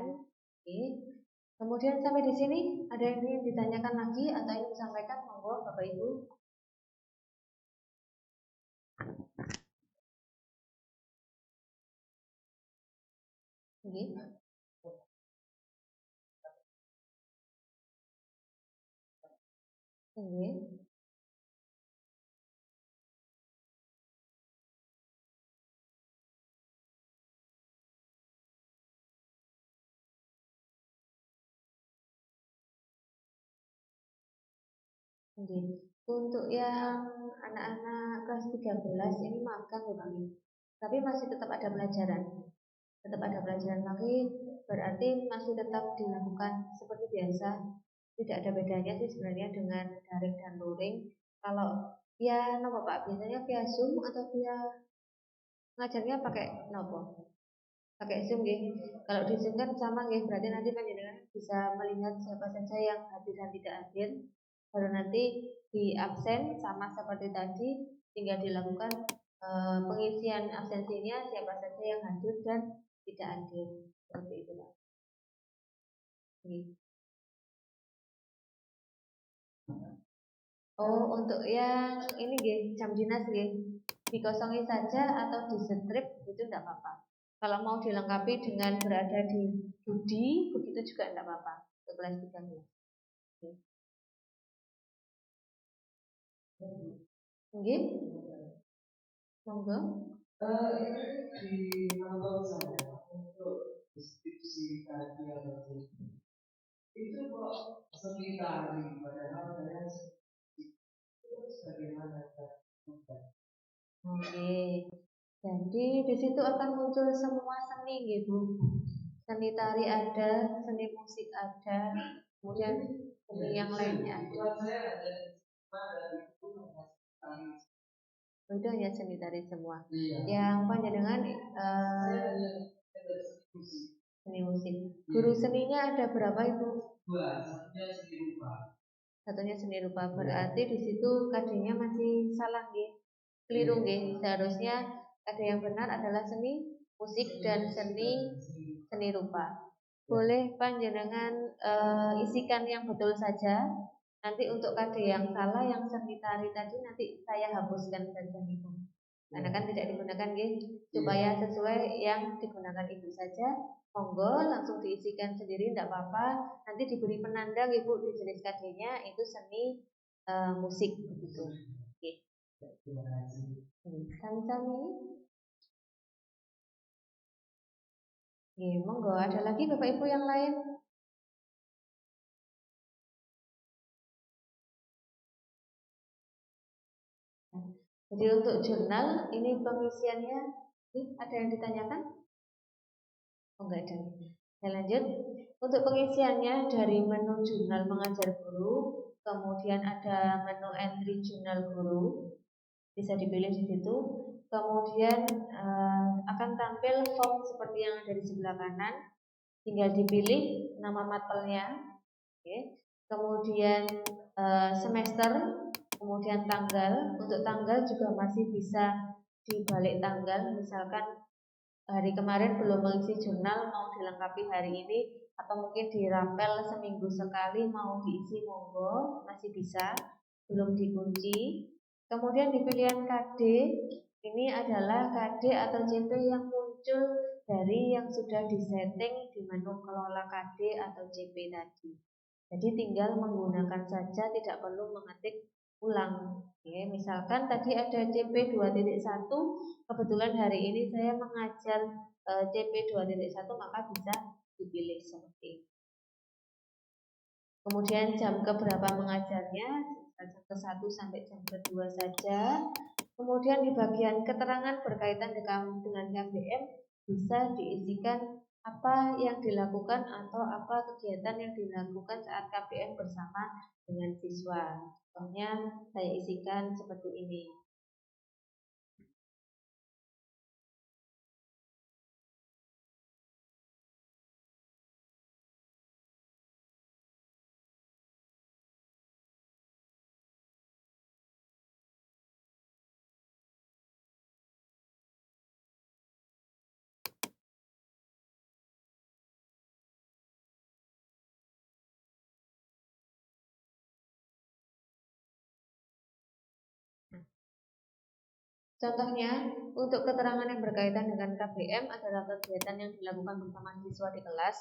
Oke. Kemudian sampai di sini ada yang ingin ditanyakan lagi atau ingin disampaikan, monggo Bapak Ibu. Oke. Oke. Oke. Untuk yang anak-anak kelas 13 ini magang ya Bang. Tapi masih tetap ada pelajaran. Tetap ada pelajaran lagi, berarti masih tetap dilakukan seperti biasa. Tidak ada bedanya sih sebenarnya dengan daring dan luring. Kalau via nopo Pak, biasanya via Zoom atau via ngajarnya pakai nopo? Pakai Zoom nggih. Kalau di Zoom kan sama nggih, berarti nanti panjenengan bisa melihat siapa saja yang hadir dan tidak hadir. Baru nanti di absen sama seperti tadi, tinggal dilakukan pengisian absensinya siapa saja yang hadir dan tidak hadir. Seperti itu Pak. Oke. Oh, untuk yang ini nggih, jam dinas nggih. Dikosongi saja atau di strip itu tidak apa-apa. Kalau mau dilengkapi dengan berada di budi, begitu juga tidak apa-apa. Untuk kelas 13. Oke. Nggih? Monggo. Di menurut saya untuk diskusi tadi itu kok seni tari padahal saya terus bagaimana? Oke. Jadi di situ akan muncul semua seni gitu. Seni tari ada, seni musik ada, kemudian seni yang lainnya ada. Itu hanya seni tari semua. Yang panjenengan seni musik. Guru seninya ada berapa itu? Satunya seni rupa. Berarti di situ kadenya masih salah nih. Keliru nih. Seharusnya ada yang benar adalah seni musik dan seni rupa. Boleh panjenengan isikan yang betul saja. Nanti untuk kade yang salah yang seni tari tadi nanti saya hapuskan saja itu. Karena kan tidak digunakan supaya sesuai yang digunakan ibu saja. Monggo langsung diisikan sendiri tidak apa-apa. Nanti diberi penanda ibu di jenis kadenya itu seni musik begitu. Oke. Sami-sami. Monggo, ada lagi Bapak Ibu yang lain? Jadi untuk jurnal ini pengisiannya, ada yang ditanyakan? Oh enggak ada. Saya lanjut. Untuk pengisiannya dari menu jurnal mengajar guru, kemudian ada menu entry jurnal guru, bisa dipilih di situ. Kemudian akan tampil form seperti yang ada di sebelah kanan. Tinggal dipilih nama mapelnya. Oke. Kemudian semester, kemudian tanggal. Untuk tanggal juga masih bisa dibalik tanggal. Misalkan hari kemarin belum mengisi jurnal, mau dilengkapi hari ini, atau mungkin dirapel seminggu sekali mau diisi, monggo, masih bisa, belum dikunci. Kemudian di pilihan KD, ini adalah KD atau CP yang muncul dari yang sudah disetting di menu kelola KD atau CP tadi. Jadi tinggal menggunakan saja, tidak perlu mengetik ulang. Oke, misalkan tadi ada CP 2.1, kebetulan hari ini saya mengajar CP 2.1, maka bisa dipilih seperti ini. Kemudian jam keberapa mengajarnya, jam ke-1 sampai jam ke-2 saja. Kemudian di bagian keterangan berkaitan dengan KBM bisa diisikan apa yang dilakukan atau apa kegiatan yang dilakukan saat KBM bersama dengan siswa. Contohnya saya isikan seperti ini. Contohnya, untuk keterangan yang berkaitan dengan KBM adalah kegiatan yang dilakukan bersama siswa di kelas.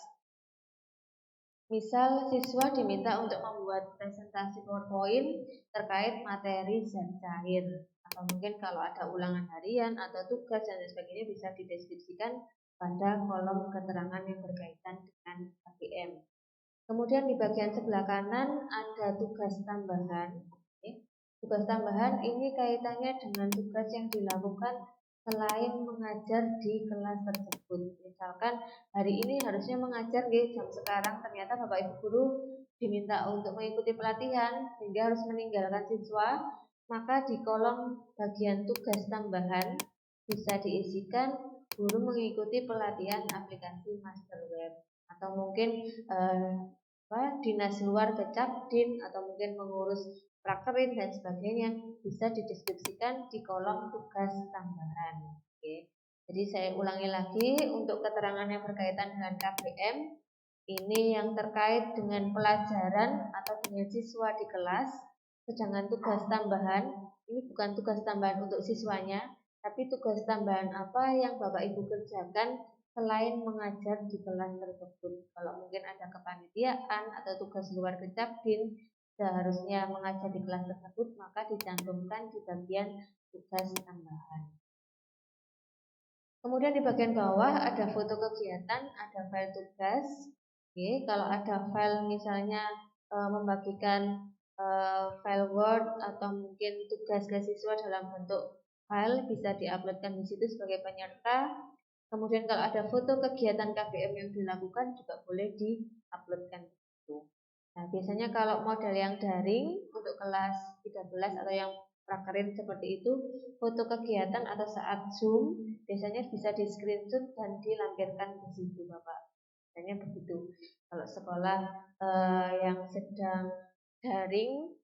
Misal, siswa diminta untuk membuat presentasi PowerPoint terkait materi zat cair. Atau mungkin kalau ada ulangan harian atau tugas dan sebagainya bisa dideskripsikan pada kolom keterangan yang berkaitan dengan KBM. Kemudian di bagian sebelah kanan ada tugas tambahan. Tugas tambahan ini kaitannya dengan tugas yang dilakukan selain mengajar di kelas tersebut. Misalkan hari ini harusnya mengajar di jam sekarang, ternyata Bapak Ibu guru diminta untuk mengikuti pelatihan sehingga harus meninggalkan siswa, maka di kolom bagian tugas tambahan bisa diisikan guru mengikuti pelatihan aplikasi Masterweb atau mungkin dinas luar ke Capdin atau mungkin mengurus prakerin dan sebagainya bisa dideskripsikan di kolom tugas tambahan. Oke. Jadi saya ulangi lagi untuk keterangan yang berkaitan dengan KBM ini yang terkait dengan pelajaran atau dengan siswa di kelas. Sedangkan tugas tambahan ini bukan tugas tambahan untuk siswanya, tapi tugas tambahan apa yang Bapak Ibu kerjakan selain mengajar di kelas tersebut. Kalau mungkin ada kepanitiaan atau tugas luar ke Capdin, seharusnya mengajar di kelas tersebut, maka dicantumkan di bagian tugas tambahan. Kemudian di bagian bawah ada foto kegiatan, ada file tugas. Oke, kalau ada file misalnya membagikan file Word atau mungkin tugas ke siswa dalam bentuk file bisa diuploadkan di situ sebagai penyerta. Kemudian kalau ada foto kegiatan KBM yang dilakukan juga boleh diuploadkan di situ. Nah, biasanya kalau model yang daring untuk kelas 13 atau yang prakerin seperti itu, foto kegiatan atau saat Zoom biasanya bisa di screenshot dan dilampirkan ke situ, Bapak. Biasanya begitu. Kalau sekolah yang sedang daring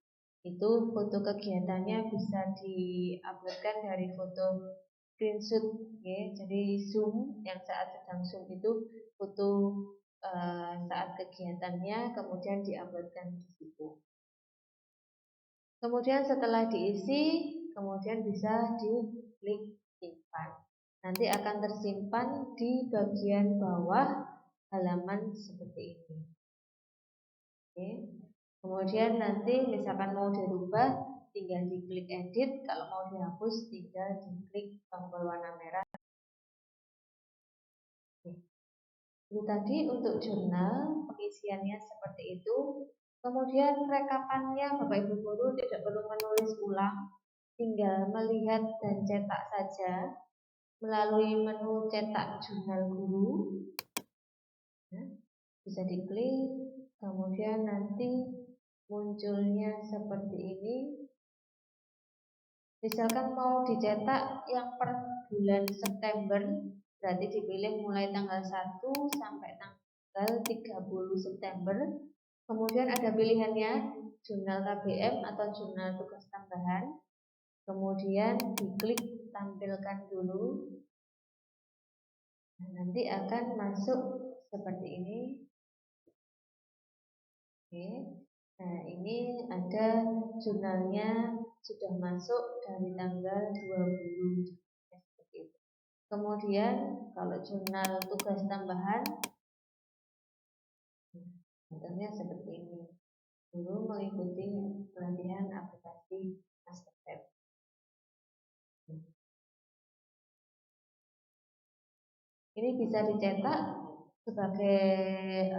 itu foto kegiatannya bisa diuploadkan dari foto screenshot, ya. Jadi Zoom yang saat sedang Zoom itu foto saat kegiatannya kemudian diuploadkan di situ. Kemudian setelah diisi, kemudian bisa diklik simpan. Nanti akan tersimpan di bagian bawah halaman seperti ini. Oke. Kemudian nanti misalkan mau dirubah, tinggal diklik edit. Kalau mau dihapus, tinggal diklik tombol warna merah. Oke. Itu tadi untuk jurnal pengisiannya seperti itu. Kemudian rekapannya Bapak Ibu guru tidak perlu menulis ulang, tinggal melihat dan cetak saja melalui menu cetak jurnal guru. Ya, bisa diklik, kemudian nanti munculnya seperti ini. Misalkan mau dicetak yang per bulan September, berarti dipilih mulai tanggal 1 sampai tanggal 30 September. Kemudian ada pilihannya jurnal KBM atau jurnal tugas tambahan. Kemudian diklik tampilkan dulu. Nah, nanti akan masuk seperti ini. Oke. Nah, ini ada jurnalnya sudah masuk dari tanggal 20 seperti itu. Kemudian kalau jurnal tugas tambahan contohnya seperti ini. Dulu mengikuti pelatihan aplikasi Mastercard. Ini bisa dicetak sebagai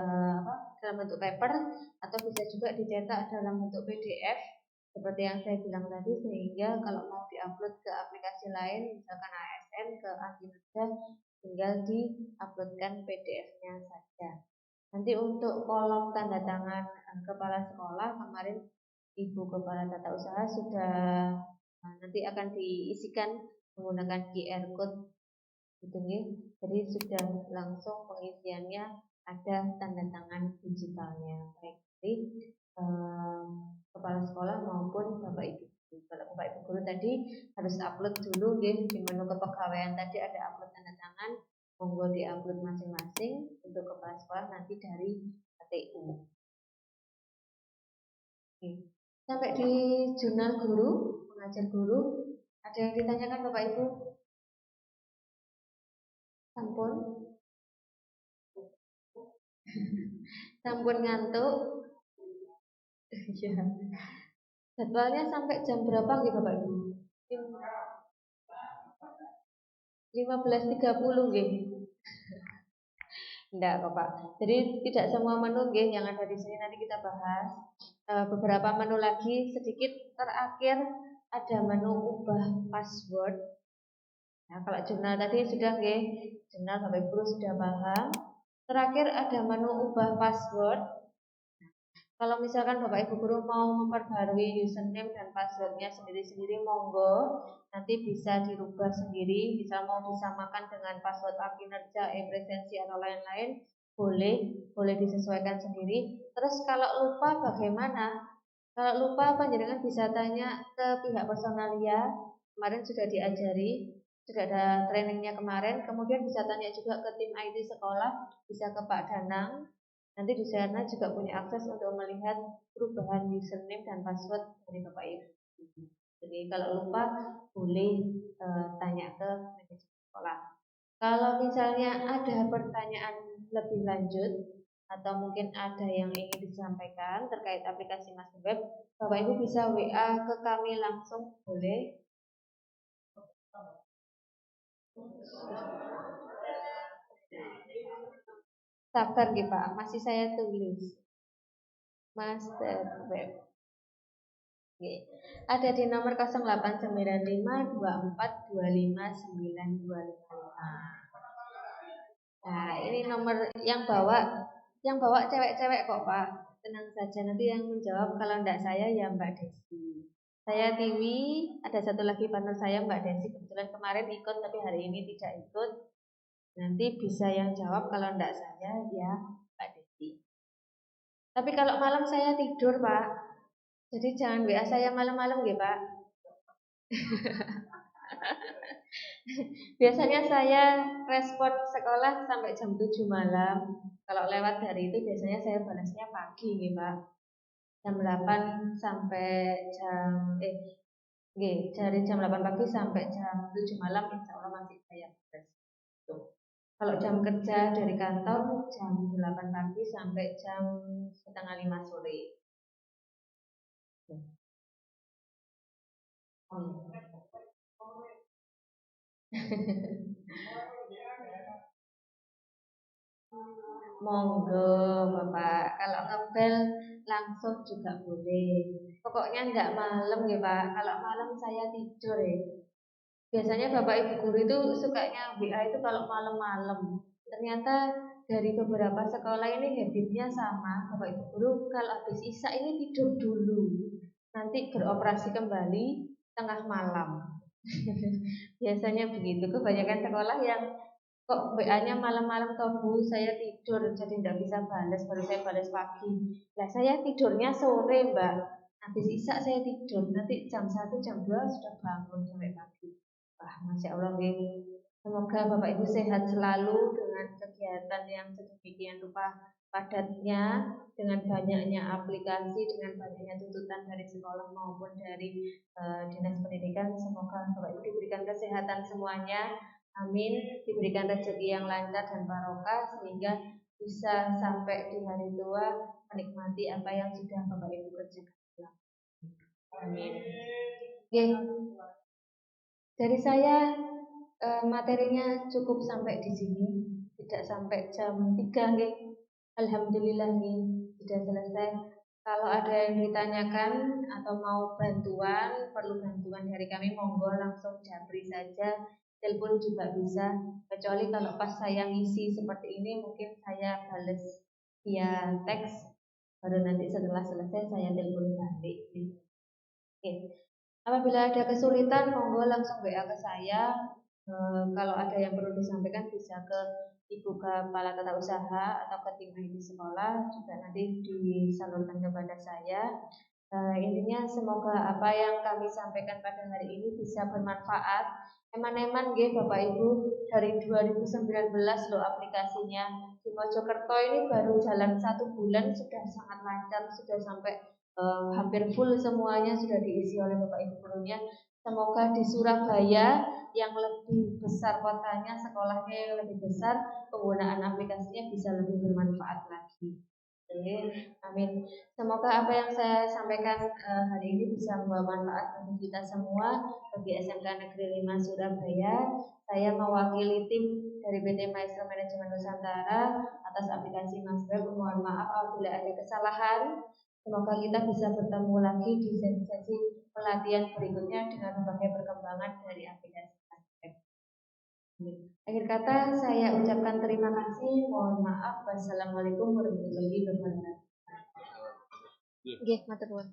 dalam bentuk paper atau bisa juga dicetak dalam bentuk PDF seperti yang saya bilang tadi, sehingga kalau mau diupload ke aplikasi lain misalkan ASN ke Akinerja tinggal diuploadkan PDF-nya saja. Nanti untuk kolom tanda tangan kepala sekolah kemarin Ibu Kepala Tata Usaha sudah nanti akan diisikan menggunakan QR code gitu nih. Jadi sudah langsung pengisiannya ada tanda tangan digitalnya baik dari kepala sekolah maupun Bapak Ibu. Kalau Bapak Ibu guru tadi harus upload dulu di menu kepegawaian tadi ada upload tanda tangan, monggo diupload masing-masing. Untuk kepala sekolah nanti dari KTU. Oke. Sampai di jurnal guru, pengajar guru, ada yang ditanyakan Bapak Ibu? Sampun? Sampun ngantuk? Iya. Jadwalnya sampai jam berapa gitu Bapak Ibu? 15.30 gitu. Enggak kok Pak. Jadi tidak semua menu yang ada di sini nanti kita bahas. Beberapa menu lagi sedikit terakhir ada menu ubah password. Nah, kalau jurnal tadi sudah jurnal Bapak Ibu sudah paham. Terakhir ada menu ubah password. Kalau misalkan Bapak Ibu guru mau memperbarui username dan passwordnya sendiri-sendiri, monggo nanti bisa dirubah sendiri. Bisa mau disamakan dengan password Akinerja, e-presensi atau lain-lain, boleh disesuaikan sendiri. Terus kalau lupa bagaimana? Kalau lupa panjenengan bisa tanya ke pihak personalia. Kemarin sudah diajari, sudah ada trainingnya kemarin. Kemudian bisa tanya juga ke tim IT sekolah, bisa ke Pak Danang. Nanti di sana juga punya akses untuk melihat perubahan username dan password dari Bapak Ibu. Jadi kalau lupa boleh tanya ke manajer sekolah. Kalau misalnya ada pertanyaan lebih lanjut atau mungkin ada yang ingin disampaikan terkait aplikasi Master Web, Bapak Ibu bisa WA ke kami langsung, boleh. Sabar Pak, masih saya tulis. Master Web. Oke. Ada di nomor 089524259255. Nah, ini nomor yang bawa cewek-cewek kok Pak. Tenang saja, nanti yang menjawab kalau enggak saya ya Mbak Desi. Saya Tiwi, ada satu lagi partner saya Mbak Desi. Kebetulan kemarin ikut tapi hari ini tidak ikut. Nanti bisa yang jawab kalau enggak saya ya Mbak Desi. Tapi kalau malam saya tidur Pak. Jadi jangan WA saya malam-malam ya Pak. Biasanya saya respon sekolah sampai jam 7 malam. Kalau lewat dari itu biasanya saya balasnya pagi nih Pak. Jam 8 sampai dari jam 8 pagi sampai jam 7 malam insya Allah masih saya balas. Kalau jam kerja dari kantor jam 8 pagi sampai jam setengah 5 sore. Monggo Bapak, kalau ngebel langsung juga boleh. Pokoknya enggak malam ya Pak. Kalau malam saya tidur ya. Biasanya Bapak Ibu guru itu sukanya WA itu kalau malam-malam. Ternyata dari beberapa sekolah ini habitnya sama. Bapak Ibu guru kalau habis Isya ini tidur dulu. Nanti beroperasi kembali tengah malam. Biasanya begitu. Kebanyakan sekolah yang kok WA-nya malam-malam toh Bu, saya tidur jadi tidak bisa balas, baru saya balas pagi. Nah saya tidurnya sore Mbak. Habis Isya saya tidur, nanti jam 1 jam 2 sudah bangun sampai pagi. Wah, Masya Allah, nggih. Semoga Bapak Ibu sehat selalu dengan kegiatan yang sedemikian rupa padatnya, dengan banyaknya aplikasi, dengan banyaknya tuntutan dari sekolah maupun dari dinas pendidikan. Semoga Bapak Ibu diberikan kesehatan semuanya. Amin. Diberikan rezeki yang lancar dan barokah sehingga bisa sampai di hari tua menikmati apa yang sudah Bapak Ibu kerjakan. Amin. Oke. Dari saya materinya cukup sampai di sini, tidak sampai jam 3 nggih. Alhamdulillah nih sudah selesai. Kalau ada yang ditanyakan atau mau bantuan, perlu bantuan dari kami, monggo langsung japri saja. Telepon juga bisa. Kecuali kalau pas saya ngisi seperti ini, mungkin saya bales via teks. Baru nanti setelah selesai saya telepon balik. Oke. Apabila ada kesulitan, monggo langsung WA ke saya. Kalau ada yang perlu disampaikan bisa ke Ibu Kepala Tata Usaha atau ke tim IT sekolah juga nanti disalurkan kepada saya. Intinya semoga apa yang kami sampaikan pada hari ini bisa bermanfaat. Eman-eman nggih Bapak Ibu, dari 2019 loh aplikasinya. Di Mojokerto ini baru jalan 1 bulan sudah sangat lancar, sudah sampai hampir full semuanya sudah diisi oleh Bapak Ibu gurunya. Semoga di Surabaya yang lebih besar kotanya, sekolahnya yang lebih besar, penggunaan aplikasinya bisa lebih bermanfaat lagi. Oke, amin. Semoga apa yang saya sampaikan hari ini bisa membawa manfaat bagi kita semua, bagi SMK Negeri 5 Surabaya. Saya mewakili tim dari PT Maestro Manajemen Nusantara atas aplikasi Mas Web. Mohon maaf apabila ada kesalahan. Semoga kita bisa bertemu lagi di sesi-sesi pelatihan berikutnya dengan berbagai perkembangan dari aplikasi Mas Web. Akhir kata saya ucapkan terima kasih. Mohon maaf. Wassalamualaikum warahmatullahi wabarakatuh. Nggih, matur nuwun.